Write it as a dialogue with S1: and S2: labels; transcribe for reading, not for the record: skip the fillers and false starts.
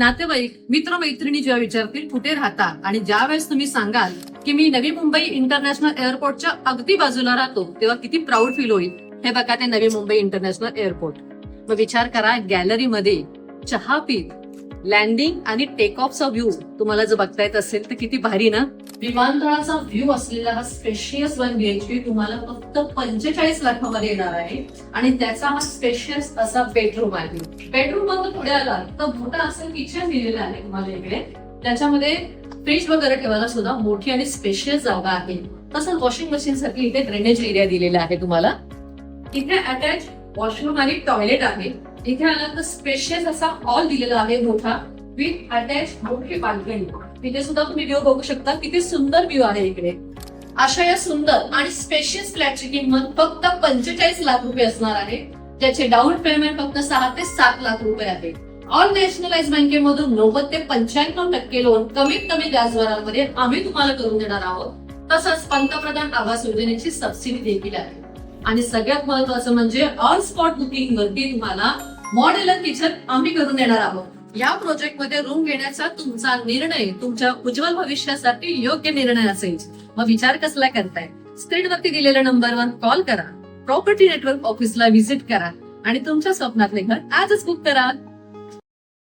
S1: नातेवाईक, मित्रमैत्रिणी जेव्हा विचारतील कुठे राहता आणि ज्या वेळेस तुम्ही सांगाल की मी नवी मुंबई इंटरनॅशनल एअरपोर्टच्या अगदी बाजूला राहतो, तेव्हा किती प्राऊड फील होईल. हे बघा ते नवी मुंबई इंटरनॅशनल एअरपोर्ट. मग विचार करा, गॅलरीमध्ये चहा पीत लँडिंग आणि टेक ऑफचा व्ह्यू तुम्हाला जर बघता येत असेल तर किती भारी ना. विमानतळाचा व्ह्यू असलेला हा स्पेशियस 1 BHK तुम्हाला फक्त 45 लाखामध्ये येणार आहे आणि त्याचा हा स्पेशियस असा बेडरूम आहे. बेडरूम मधून पुढे आला तर मोठा असं किचन दिलेलं आहे तुम्हाला इकडे. त्याच्यामध्ये फ्रीज वगैरे ठेवायला सुद्धा मोठी आणि स्पेशियस जागा आहे. तसंच वॉशिंग मशीन साठी इथे ड्रेनेज एरिया दिलेला आहे तुम्हाला. इथे अटॅच वॉशरूम आणि टॉयलेट आहे. इथे आला तर स्पेशियस असा हॉल दिलेला आहे मोठा विथ अटॅच मोठी बाल्कनी. इथे सुद्धा तुम्ही व्ह्यू बघू शकता, किती सुंदर व्ह्यू आहे इकडे. अशा या सुंदर आणि स्पेशियस फ्लॅटची किंमत फक्त 45 लाख रुपये असणार आहे, ज्याचे डाऊन पेमेंट फक्त 6 ते 7 लाख रुपये आहे. ऑल नॅशनलाइज बँकेमधून 90 ते 95% लोन कमीत कमी व्याजदरामध्ये आम्ही तुम्हाला करून देणार आहोत. तसंच पंतप्रधान आवास योजनेची सबसिडी देखील आहे. आणि सगळ्यात महत्वाचं म्हणजे ऑन स्पॉट बुकिंग वरती तुम्हाला मॉड्युलर किचन आम्ही करून देणार आहोत. या प्रोजेक्ट मध्ये रूम घेण्याचा तुमचा निर्णय तुमच्या उज्ज्वल भविष्यासाठी योग्य निर्णय असेल. मग विचार कसला करताय? स्क्रीनवरती दिलेल्या नंबरवर कॉल करा, प्रॉपर्टी नेटवर्क ऑफिसला व्हिजिट करा आणि तुमच्या स्वप्नातले घर आजच बुक करा.